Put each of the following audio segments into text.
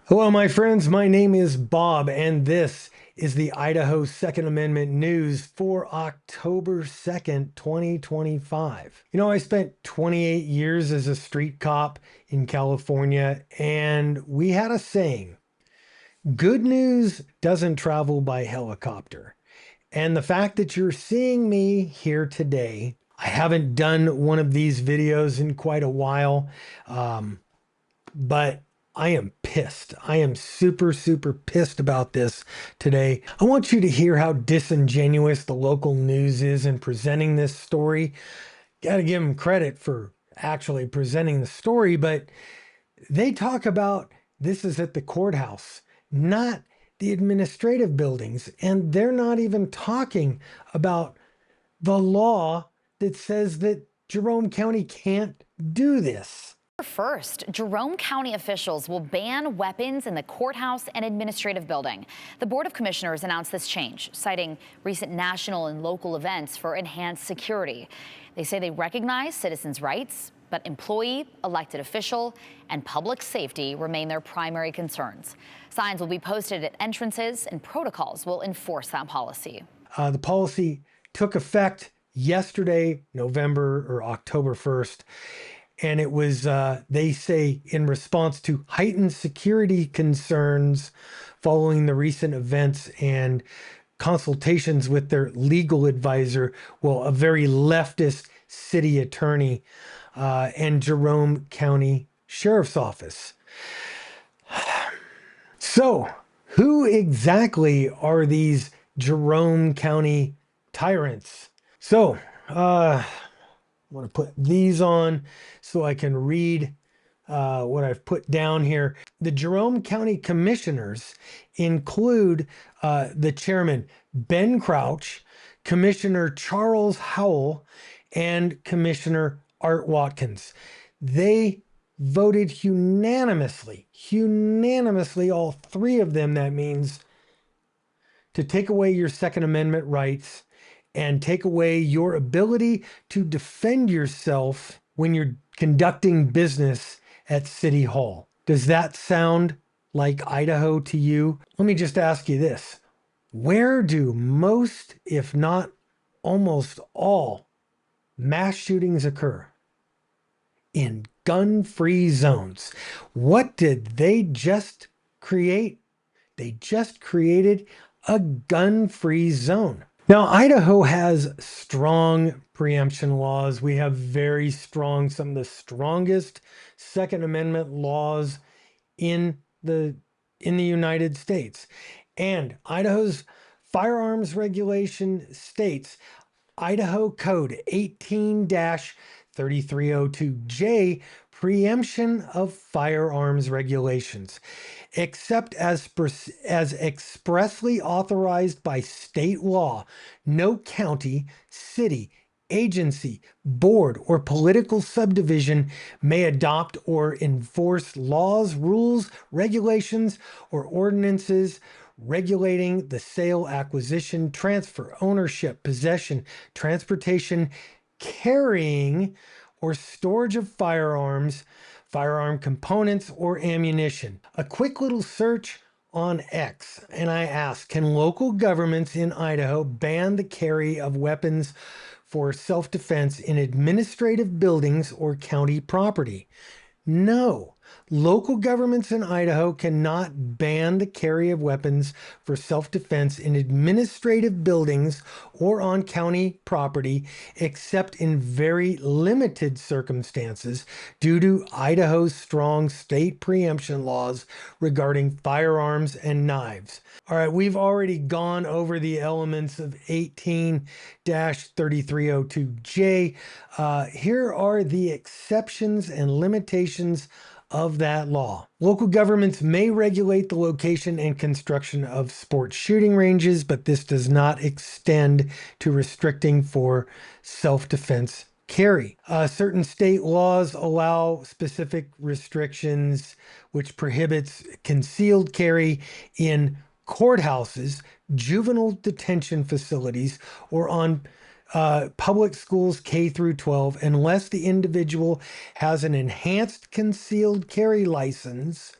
Hello, my friends. My name is Bob, and this is the Idaho Second Amendment news for October 2nd, 2025. I spent 28 years as a street cop in California, and we had a saying: good news doesn't travel by helicopter. And the fact that you're seeing me here today, I haven't done one of these videos in quite a while. But I am pissed. I am super, super pissed about this today. I want you to hear how disingenuous the local news is in presenting this story. Got to give them credit for actually presenting the story, but they talk about this is at the courthouse, not the administrative buildings. And they're not even talking about the law that says that Jerome County can't do this. First, Jerome County officials will ban weapons in the courthouse and administrative building. The Board of Commissioners announced this change, citing recent national and local events for enhanced security. They say they recognize citizens' rights, but employee, elected official, and public safety remain their primary concerns. Signs will be posted at entrances, and protocols will enforce that policy. The policy took effect yesterday, November or October 1st. And it was, they say, in response to heightened security concerns following the recent events and consultations with their legal advisor, well, a very leftist city attorney, and Jerome County Sheriff's Office. So, who exactly are these Jerome County Tyrants? So, I want to put these on so I can read what I've put down here. The Jerome County Commissioners include the chairman, Ben Crouch, Commissioner Charles Howell, and Commissioner Art Watkins. They voted unanimously, all three of them, that means, to take away your Second Amendment rights and take away your ability to defend yourself when you're conducting business at City Hall. Does that sound like Idaho to you? Let me just ask you this. Where do most, if not almost all, mass shootings occur? In gun-free zones. What did they just create? They just created a gun-free zone. Now, Idaho has strong preemption laws. We have very strong, some of the strongest Second Amendment laws in the United States. And Idaho's firearms regulation states Idaho Code 18-3302J, preemption of firearms regulations, except as expressly authorized by state law, no county, city, agency, board, or political subdivision may adopt or enforce laws, rules, regulations, or ordinances regulating the sale, acquisition, transfer, ownership, possession, transportation, carrying, or storage of firearms, firearm components, or ammunition. A quick little search on X, and I asked, can local governments in Idaho ban the carry of weapons for self-defense in administrative buildings or county property? No. Local governments in Idaho cannot ban the carry of weapons for self-defense in administrative buildings or on county property, except in very limited circumstances due to Idaho's strong state preemption laws regarding firearms and knives. All right, we've already gone over the elements of 18-3302J. Here are the exceptions and limitations of that law. Local governments may regulate the location and construction of sports shooting ranges, but this does not extend to restricting for self-defense carry. Certain state laws allow specific restrictions, which prohibits concealed carry in courthouses, juvenile detention facilities, or on public schools K through 12, unless the individual has an enhanced concealed carry license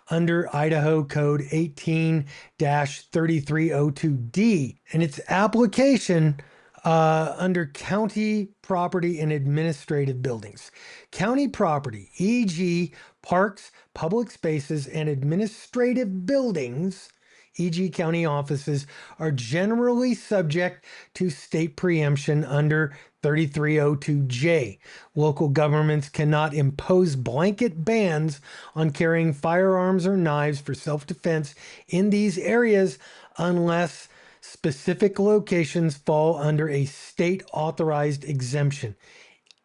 under Idaho Code 18-3302D, and its application under county property and administrative buildings. County property, e.g., parks, public spaces, and administrative buildings, e.g., county offices, are generally subject to state preemption under 3302J. Local governments cannot impose blanket bans on carrying firearms or knives for self-defense in these areas unless specific locations fall under a state authorized exemption,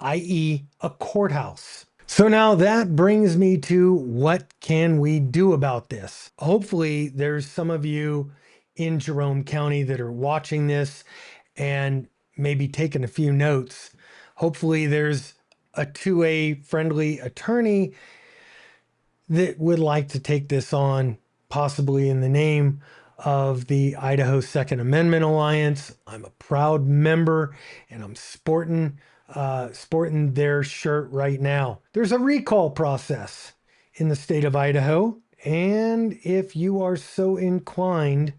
i.e., a courthouse. So now that brings me to what can we do about this? Hopefully, there's some of you in Jerome County that are watching this and maybe taking a few notes. Hopefully, there's a 2A friendly attorney that would like to take this on, possibly in the name of the Idaho Second Amendment Alliance. I'm a proud member, and I'm sporting their shirt right now. There's a recall process in the state of Idaho, and if you are so inclined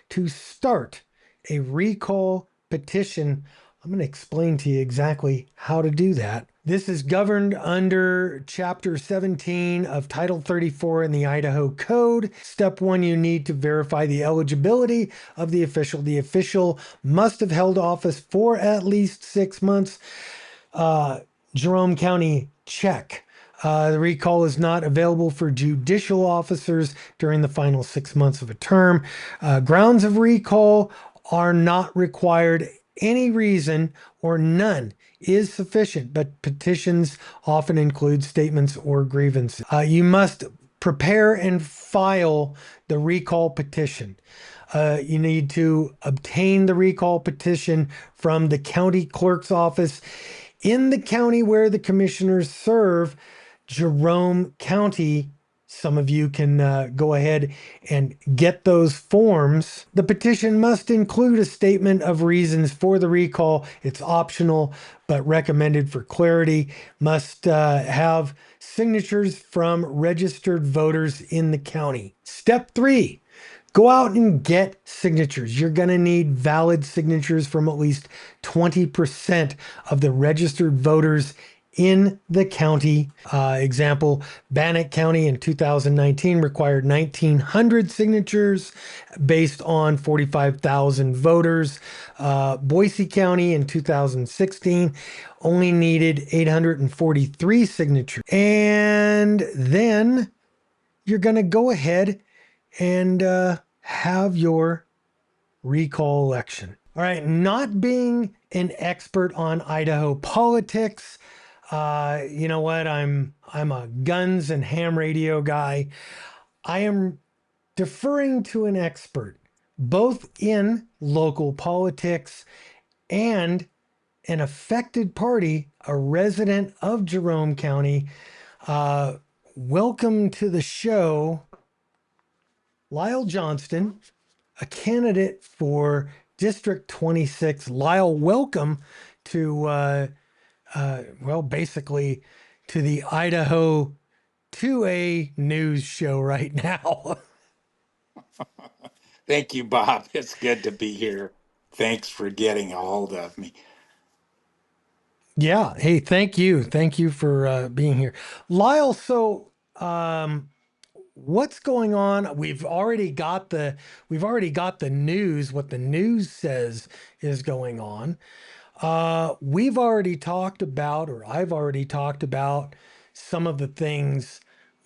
to start a recall petition, I'm going to explain to you exactly how to do that. This is governed under Chapter 17 of Title 34 in the Idaho Code. Step 1, you need to verify the eligibility of the official. The official must have held office for at least 6 months. Jerome County, check. The recall is not available for judicial officers during the final 6 months of a term. Grounds of recall are not required. Any reason or none is sufficient, but petitions often include statements or grievances. You must prepare and file the recall petition. You need to obtain the recall petition from the county clerk's office in the county where the commissioners serve, Jerome County. Some of you can go ahead and get those forms. The petition must include a statement of reasons for the recall. It's optional, but recommended for clarity. Must have signatures from registered voters in the county. Step 3. Go out and get signatures. You're going to need valid signatures from at least 20% of the registered voters in the county. Example, Bannock County in 2019 required 1,900 signatures based on 45,000 voters. Boise County in 2016 only needed 843 signatures. And then you're going to go ahead and have your recall election. All right, not being an expert on Idaho politics, you know what? I'm a guns and ham radio guy. I am deferring to an expert, both in local politics and an affected party, a resident of Jerome County. Welcome to the show, Lyle Johnston, a candidate for District 26. Lyle, welcome to, basically to the Idaho 2A news show right now. Thank you, Bob. It's good to be here. Thanks for getting a hold of me. Yeah. Hey, thank you. Thank you for being here. Lyle, so what's going on? We've already got the news, what the news says is going on. We've already talked about, or I've already talked about some of the things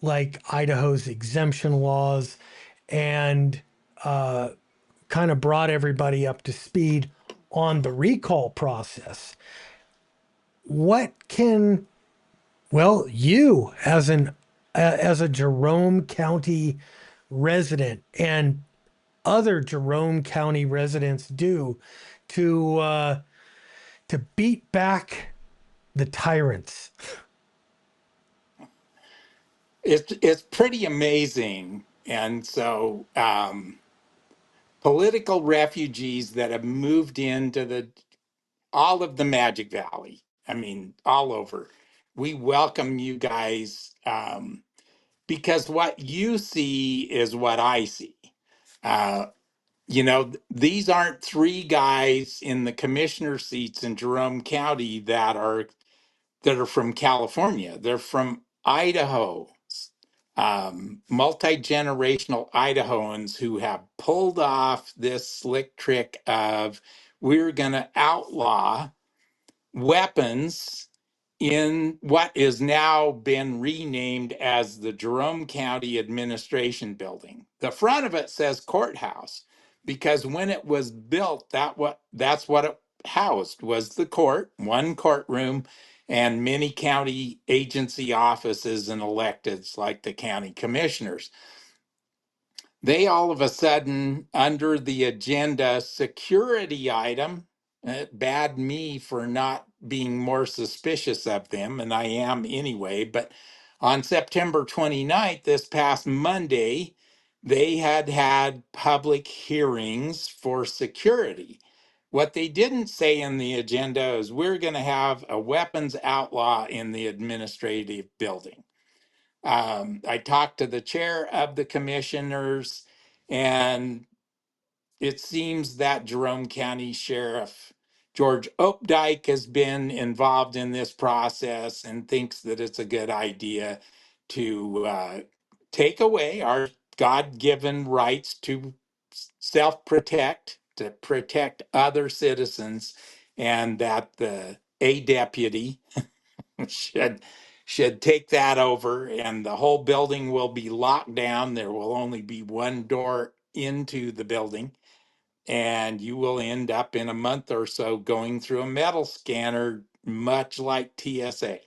like Idaho's exemption laws and kind of brought everybody up to speed on the recall process. What can, well, you as a Jerome County resident and other Jerome County residents do to beat back the tyrants? It's pretty amazing. And so political refugees that have moved into all of the Magic Valley, I mean, all over, we welcome you guys. because what you see is what I see. Uh, these aren't three guys in the commissioner seats in Jerome County that are from California. They're from Idaho, multi-generational Idahoans who have pulled off this slick trick of we're going to outlaw weapons in what is now been renamed as the Jerome County Administration Building. The front of it says courthouse because when it was built, that's what it housed was the court, one courtroom, and many county agency offices and electeds like the county commissioners. They all of a sudden, under the agenda security item, bad me for not being more suspicious of them, and I am anyway. But on September 29th, this past Monday, they had public hearings for security. What they didn't say in the agenda is we're going to have a weapons outlaw in the administrative building. I talked to the chair of the commissioners, and it seems that Jerome County Sheriff George Opdyke has been involved in this process and thinks that it's a good idea to take away our God-given rights to self-protect, to protect other citizens, and that a deputy should take that over, and the whole building will be locked down. There will only be one door into the building, and you will end up in a month or so going through a metal scanner, much like TSA.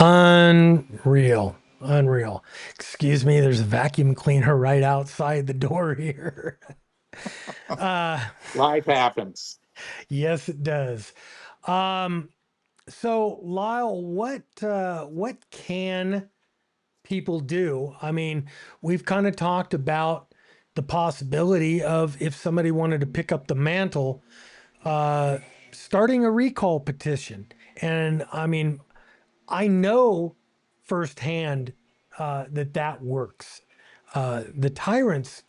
Unreal. Unreal. Excuse me, there's a vacuum cleaner right outside the door here. uh, Life happens. yes, it does. Um, so Lyle, what can people do? I mean, we've kind of talked about the possibility of if somebody wanted to pick up the mantle, uh, starting a recall petition. And I mean, I know firsthand that works. The tyrants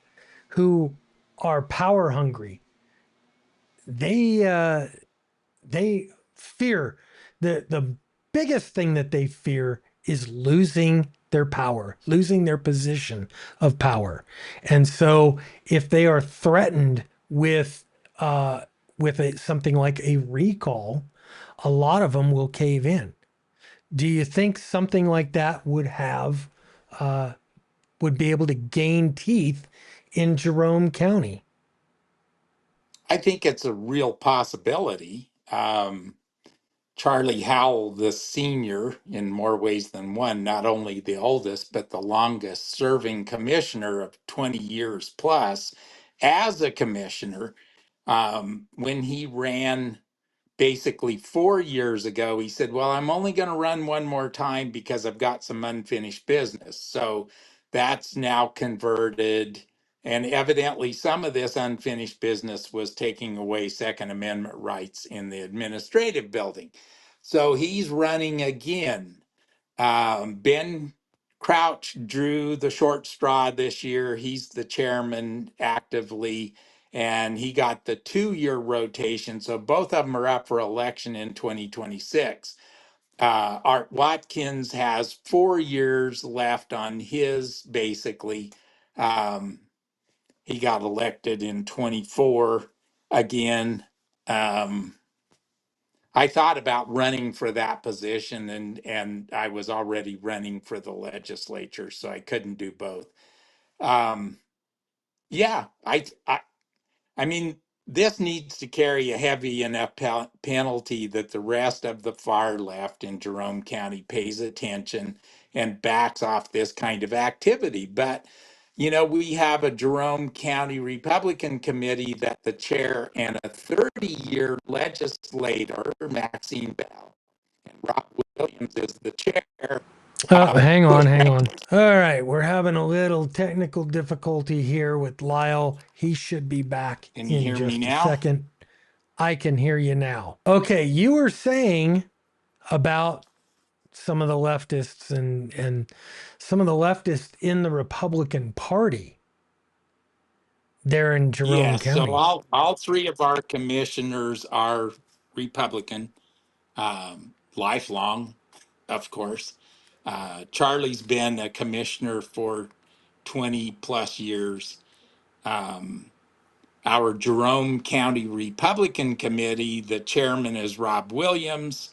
who are power hungry, they they fear the biggest thing that they fear is losing their power, losing their position of power. And so if they are threatened uh, with something like a recall, a lot of them will cave in. Do you think something like that uh, would be able to gain teeth in Jerome County? I think it's a real possibility. Charlie Howell, the senior, in more ways than one, not only the oldest, but the longest serving commissioner of 20 years plus, as a commissioner, when he ran basically 4 years ago, he said, well, I'm only going to run one more time because I've got some unfinished business. So that's now converted. And evidently, some of this unfinished business was taking away Second Amendment rights in the administrative building. So he's running again. Ben Crouch drew the short straw this year. He's the chairman actively, and he got the 2 year rotation. So both of them are up for election in 2026. Art Watkins has 4 years left on his, basically. Um, he got elected in 24 again. Um, I thought about running for that position, and I was already running for the legislature, so I couldn't do both. Um, yeah, I mean, this needs to carry a heavy enough penalty that the rest of the far left in Jerome County pays attention and backs off this kind of activity. But, we have a Jerome County Republican committee that the chair and a 30-year legislator, Maxine Bell, and Rob Williams is the chair, Hang on, push hang back. on. All right, we're having a little technical difficulty here with Lyle. He should be back Can you in hear me just a now? second. I can hear you now. Okay, you were saying about some of the leftists and some of the leftists in the Republican Party there in Jerome Yes, so County. all three of our commissioners are Republican, lifelong, of course. Charlie's been a commissioner for 20 plus years. Um, our Jerome County Republican Committee, the chairman is Rob Williams,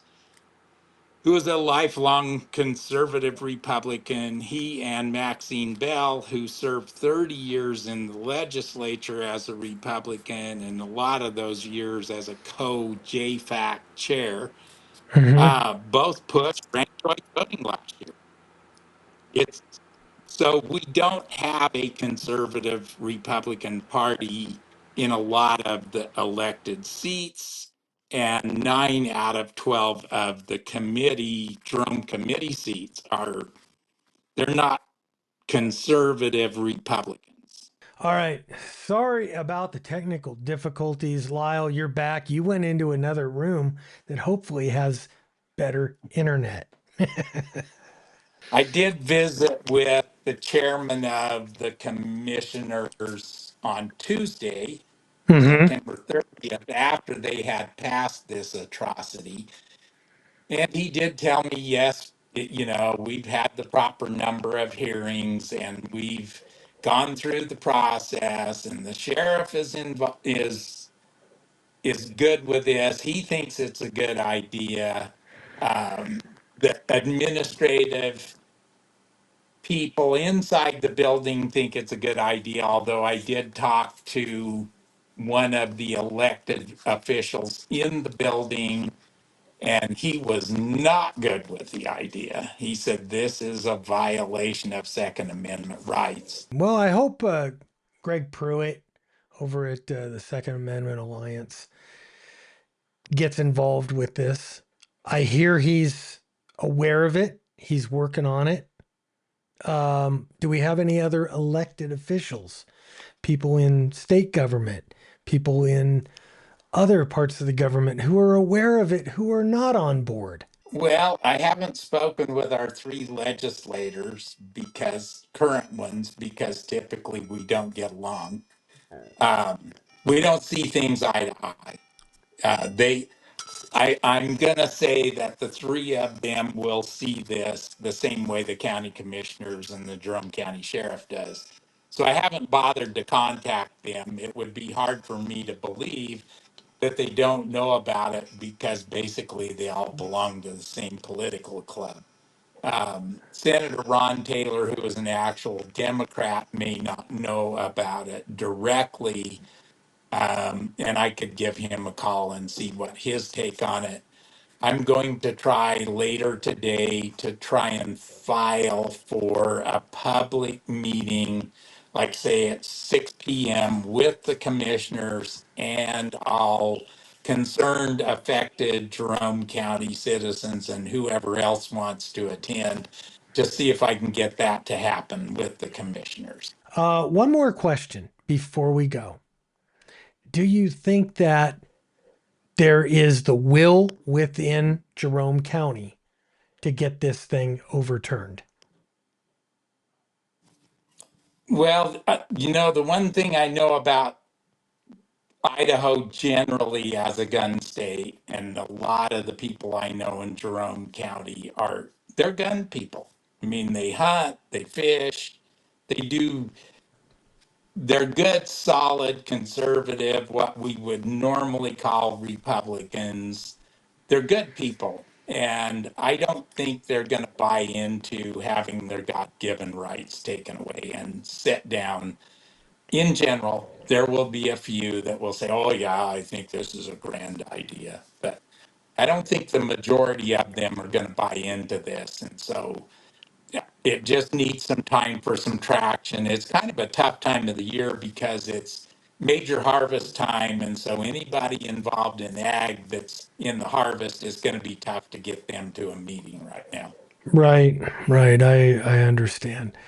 who is a lifelong conservative Republican. He and Maxine Bell, who served 30 years in the legislature as a Republican and a lot of those years as a co-JFAC chair, Hmm. both pushed ranked choice voting last year. It's so we don't have a conservative Republican Party in a lot of the elected seats, and 9 out of 12 of the committee, Jerome committee seats they're not conservative Republicans. All right. Sorry about the technical difficulties. Lyle, you're back. You went into another room that hopefully has better internet. I did visit with the chairman of the commissioners on Tuesday, Hmm. September 30th, after they had passed this atrocity. And he did tell me, yes, we've had the proper number of hearings and we've gone through the process, and the sheriff is good with this. He thinks it's a good idea. The administrative people inside the building think it's a good idea, although I did talk to one of the elected officials in the building, and he was not good with the idea. He said this is a violation of Second Amendment rights. Well, I hope Greg Pruitt over at the Second Amendment Alliance gets involved with this. I hear he's aware of it, he's working on it. Do we have any other elected officials, people in state government, people in other parts of the government who are aware of it, who are not on board? Well, I haven't spoken with our three legislators, because current ones, because typically we don't get along. We don't see things eye to eye. I'm gonna say that the three of them will see this the same way the county commissioners and the Jerome County Sheriff does. So I haven't bothered to contact them. It would be hard for me to believe that they don't know about it, because basically they all belong to the same political club. Senator Ron Taylor, who is an actual Democrat, may not know about it directly, and I could give him a call and see what his take on it. I'm going to try later today to try and file for a public meeting, like say at 6 p.m. with the commissioners and all concerned, affected Jerome County citizens and whoever else wants to attend, to see if I can get that to happen with the commissioners. One more question before we go. Do you think that there is the will within Jerome County to get this thing overturned? Well, the one thing I know about Idaho generally as a gun state, and a lot of the people I know in Jerome County they're gun people. I mean, they hunt, they fish, they do, they're good, solid, conservative, what we would normally call Republicans. They're good people. And I don't think they're going to buy into having their God given rights taken away and sit down. In general, there will be a few that will say, oh, yeah, I think this is a grand idea. But I don't think the majority of them are going to buy into this. And so yeah, it just needs some time for some traction. It's kind of a tough time of the year because it's major harvest time. And so anybody involved in ag that's in the harvest is going to be tough to get them to a meeting right now. Right, right. I understand.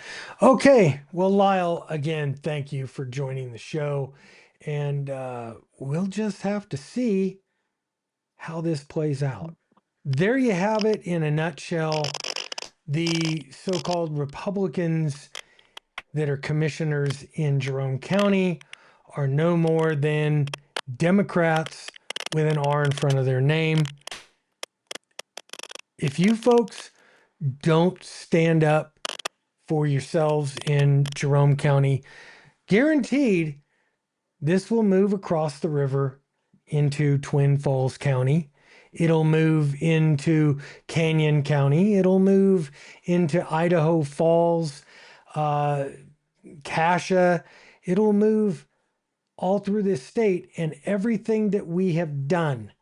Okay. Well, Lyle, again, thank you for joining the show. And we'll just have to see how this plays out. there you have it in a nutshell. The so-called Republicans that are commissioners in Jerome County are no more than Democrats with an R in front of their name. If you folks don't stand up for yourselves in Jerome County, guaranteed this will move across the river into Twin Falls County. It'll move into Canyon County. It'll move into Idaho Falls, Cassia. It'll move all through this state, and everything that we have done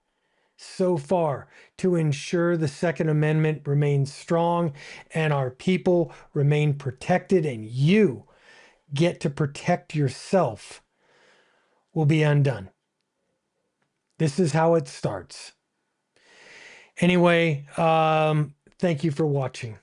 so far to ensure the Second Amendment remains strong and our people remain protected and you get to protect yourself will be undone. This is how it starts. Anyway, thank you for watching.